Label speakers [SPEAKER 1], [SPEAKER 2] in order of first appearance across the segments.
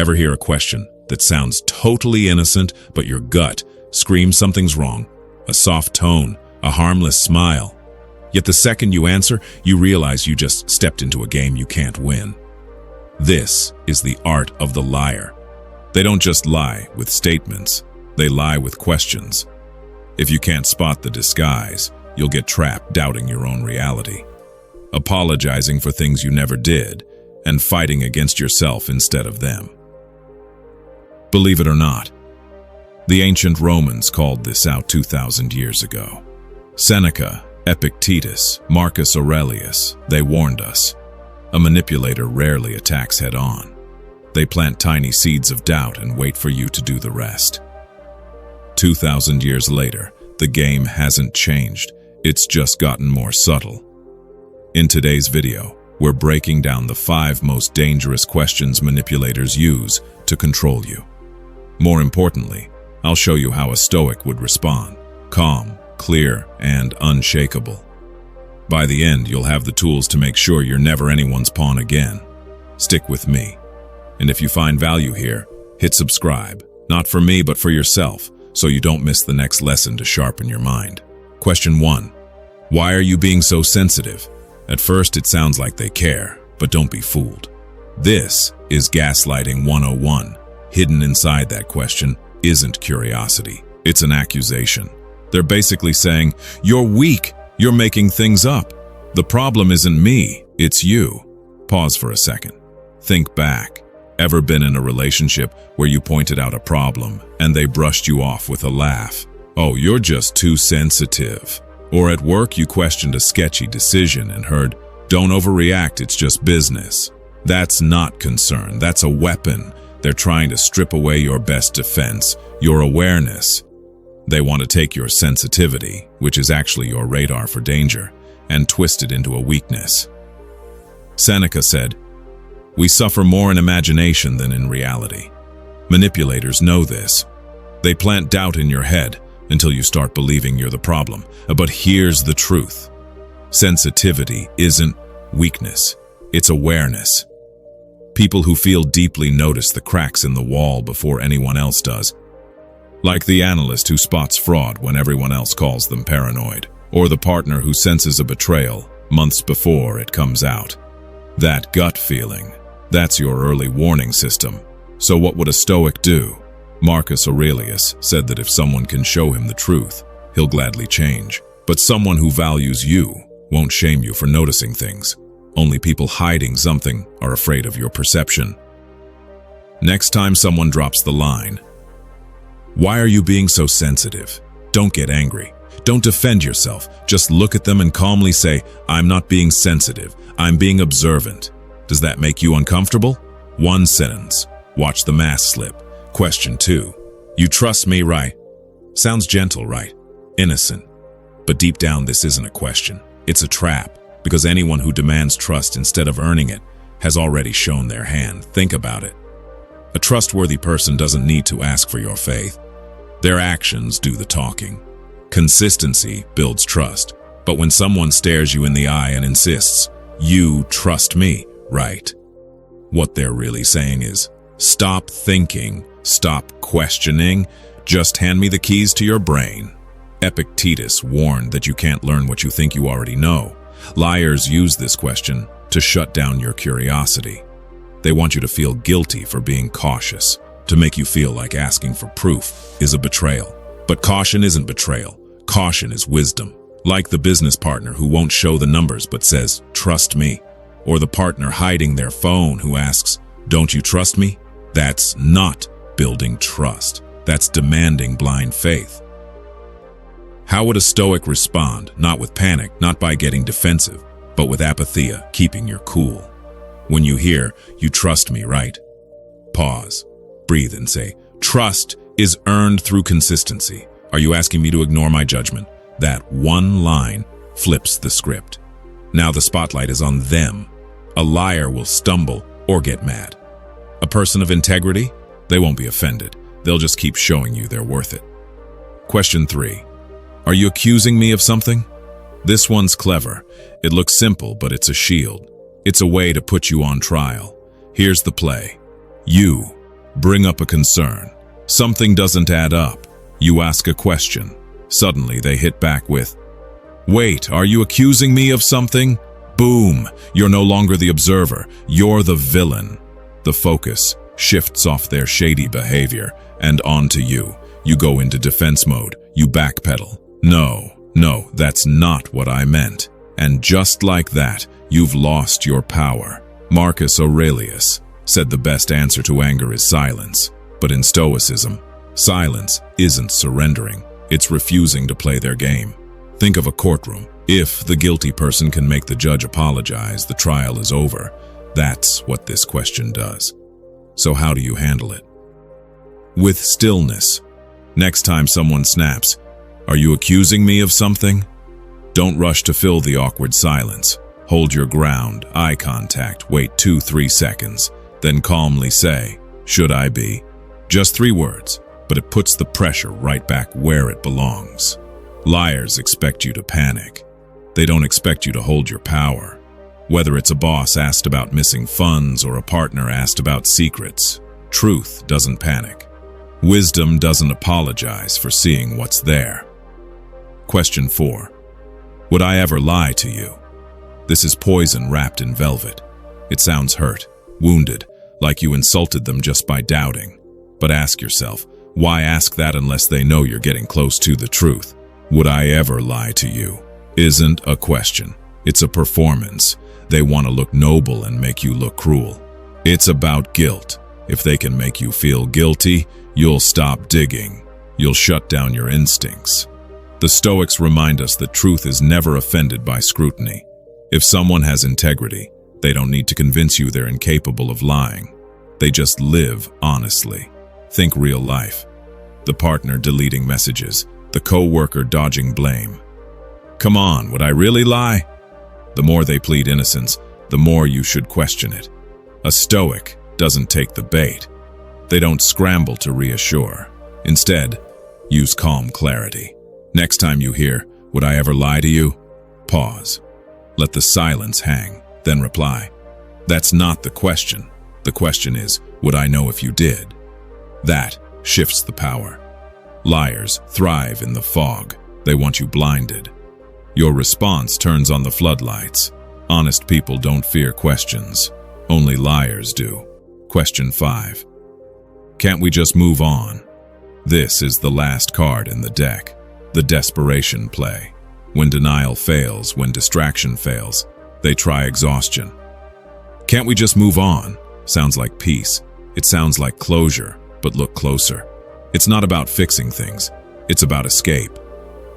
[SPEAKER 1] Ever hear a question that sounds totally innocent, but your gut screams something's wrong? A soft tone, a harmless smile. Yet the second you answer, you realize you just stepped into a game you can't win. This is the art of the liar. They don't just lie with statements, they lie with questions. If you can't spot the disguise, you'll get trapped doubting your own reality, apologizing for things you never did, and fighting against yourself instead of them. Believe it or not, the ancient Romans called this out 2,000 years ago. Seneca, Epictetus, Marcus Aurelius, they warned us. A manipulator rarely attacks head-on. They plant tiny seeds of doubt and wait for you to do the rest. 2,000 years later, the game hasn't changed. It's just gotten more subtle. In today's video, we're breaking down the 5 most dangerous questions manipulators use to control you. More importantly, I'll show you how a Stoic would respond: calm, clear, and unshakable. By the end, you'll have the tools to make sure you're never anyone's pawn again. Stick with me. And if you find value here, hit subscribe. Not for me, but for yourself, so you don't miss the next lesson to sharpen your mind. Question 1. Why are you being so sensitive? At first, it sounds like they care, but don't be fooled. This is Gaslighting 101. Hidden inside that question isn't curiosity. It's an accusation. They're basically saying, "You're weak. You're making things up. The problem isn't me, it's you." Pause for a second. Think back. Ever been in a relationship where you pointed out a problem and they brushed you off with a laugh? "Oh, you're just too sensitive." Or at work you questioned a sketchy decision and heard, "Don't overreact, it's just business." That's not concern, that's a weapon. They're trying to strip away your best defense, your awareness. They want to take your sensitivity, which is actually your radar for danger, and twist it into a weakness. Seneca said, "We suffer more in imagination than in reality." Manipulators know this. They plant doubt in your head until you start believing you're the problem. But here's the truth. Sensitivity isn't weakness, it's awareness. People who feel deeply notice the cracks in the wall before anyone else does. Like the analyst who spots fraud when everyone else calls them paranoid, or the partner who senses a betrayal months before it comes out. That gut feeling, that's your early warning system. So what would a Stoic do? Marcus Aurelius said that if someone can show him the truth, he'll gladly change. But someone who values you won't shame you for noticing things. Only people hiding something are afraid of your perception. Next time someone drops the line, "Why are you being so sensitive?" Don't get angry. Don't defend yourself. Just look at them and calmly say, "I'm not being sensitive. I'm being observant." Does that make you uncomfortable? 1 sentence. Watch the mask slip. Question 2. You trust me, right? Sounds gentle, right? Innocent. But deep down, this isn't a question. It's a trap, because anyone who demands trust instead of earning it has already shown their hand. Think about it. A trustworthy person doesn't need to ask for your faith. Their actions do the talking. Consistency builds trust. But when someone stares you in the eye and insists, "You trust me, right?" what they're really saying is, stop thinking, stop questioning, just hand me the keys to your brain. Epictetus warned that you can't learn what you think you already know. Liars use this question to shut down your curiosity. They want you to feel guilty for being cautious, to make you feel like asking for proof is a betrayal. But caution isn't betrayal. Caution is wisdom. Like the business partner who won't show the numbers but says, "Trust me." Or the partner hiding their phone who asks, "Don't you trust me?" That's not building trust. That's demanding blind faith. How would a Stoic respond? Not with panic, not by getting defensive, but with apatheia, keeping your cool. When you hear, "You trust me, right?" Pause, breathe and say, "Trust is earned through consistency. Are you asking me to ignore my judgment?" That one line flips the script. Now the spotlight is on them. A liar will stumble or get mad. A person of integrity? They won't be offended. They'll just keep showing you they're worth it. Question 3. Are you accusing me of something? This one's clever. It looks simple, but it's a shield. It's a way to put you on trial. Here's the play. You Bring up a concern. Something doesn't add up. You ask a question. Suddenly they hit back with, "Wait, are you accusing me of something?" Boom! You're no longer the observer. You're the villain. The focus shifts off their shady behavior and onto you. You go into defense mode. You backpedal. No, that's not what I meant. And just like that, you've lost your power. Marcus Aurelius said the best answer to anger is silence. But in Stoicism, silence isn't surrendering. It's refusing to play their game. Think of a courtroom. If the guilty person can make the judge apologize, the trial is over. That's what this question does. So how do you handle it? With stillness. Next time someone snaps, "Are you accusing me of something?" Don't rush to fill the awkward silence. Hold your ground, eye contact, wait 2-3 seconds, then calmly say, "Should I be?" Just 3 words, but it puts the pressure right back where it belongs. Liars expect you to panic. They don't expect you to hold your power. Whether it's a boss asked about missing funds or a partner asked about secrets, truth doesn't panic. Wisdom doesn't apologize for seeing what's there. Question 4. Would I ever lie to you? This is poison wrapped in velvet. It sounds hurt, wounded, like you insulted them just by doubting. But ask yourself, why ask that unless they know you're getting close to the truth? Would I ever lie to you? Isn't a question. It's a performance. They want to look noble and make you look cruel. It's about guilt. If they can make you feel guilty, you'll stop digging. You'll shut down your instincts. The Stoics remind us that truth is never offended by scrutiny. If someone has integrity, they don't need to convince you they're incapable of lying. They just live honestly. Think real life. The partner deleting messages, the co-worker dodging blame. Come on, would I really lie? The more they plead innocence, the more you should question it. A Stoic doesn't take the bait. They don't scramble to reassure. Instead, use calm clarity. Next time you hear, "Would I ever lie to you?" Pause. Let the silence hang, then reply. That's not the question. The question is, would I know if you did? That shifts the power. Liars thrive in the fog. They want you blinded. Your response turns on the floodlights. Honest people don't fear questions. Only liars do. Question 5. Can't we just move on? This is the last card in the deck. The desperation play. When denial fails, when distraction fails, they try exhaustion. Can't we just move on? Sounds like peace. It sounds like closure, but look closer. It's not about fixing things. It's about escape.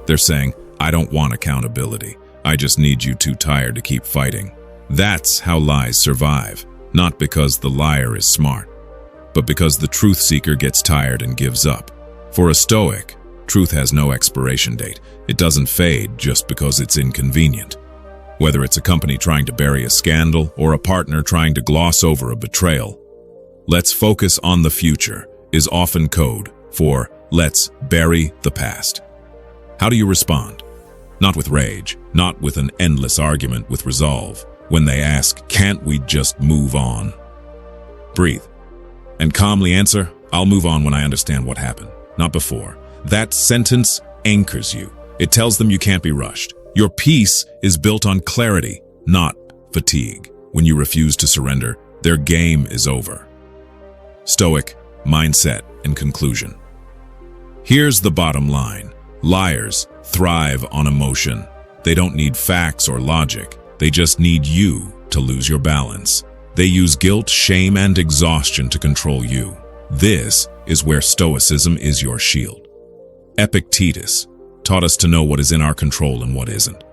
[SPEAKER 1] They're saying, "I don't want accountability. I just need you too tired to keep fighting." That's how lies survive, not because the liar is smart, but because the truth seeker gets tired and gives up. For a Stoic, truth has no expiration date. It doesn't fade just because it's inconvenient. Whether it's a company trying to bury a scandal or a partner trying to gloss over a betrayal, "Let's focus on the future" is often code for "let's bury the past." How do you respond? Not with rage, not with an endless argument, with resolve. When they ask, "Can't we just move on?" Breathe and calmly answer, "I'll move on when I understand what happened, not before." That sentence anchors you. It tells them you can't be rushed. Your peace is built on clarity, not fatigue. When you refuse to surrender, their game is over. Stoic mindset and conclusion. Here's the bottom line. Liars thrive on emotion. They don't need facts or logic. They just need you to lose your balance. They use guilt, shame, and exhaustion to control you. This is where Stoicism is your shield. Epictetus taught us to know what is in our control and what isn't.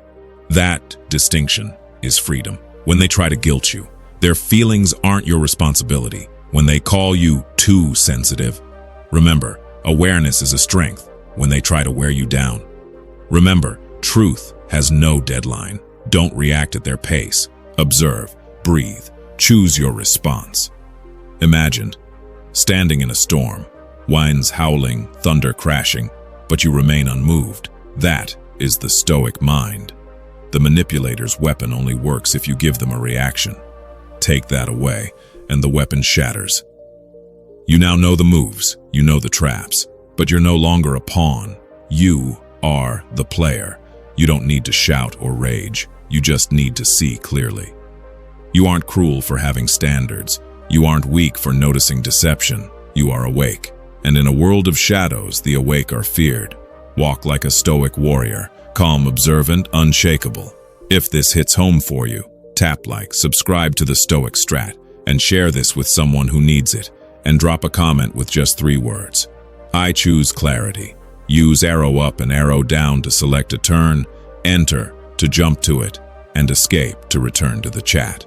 [SPEAKER 1] That distinction is freedom. When they try to guilt you, their feelings aren't your responsibility. When they call you too sensitive, remember, awareness is a strength. When they try to wear you down, remember, truth has no deadline. Don't react at their pace. Observe, breathe, choose your response. Imagine standing in a storm, winds howling, thunder crashing, but you remain unmoved. That is the Stoic mind. The manipulator's weapon only works if you give them a reaction. Take that away, and the weapon shatters. You now know the moves, you know the traps, but you're no longer a pawn. You are the player. You don't need to shout or rage. You just need to see clearly. You aren't cruel for having standards. You aren't weak for noticing deception. You are awake. And in a world of shadows, the awake are feared. Walk like a stoic warrior, calm, observant, unshakable. If this hits home for you, tap like, subscribe to the Stoic Strat, and share this with someone who needs it, and drop a comment with just 3 words. I choose clarity. Use arrow up and arrow down to select a turn, enter to jump to it, and escape to return to the chat.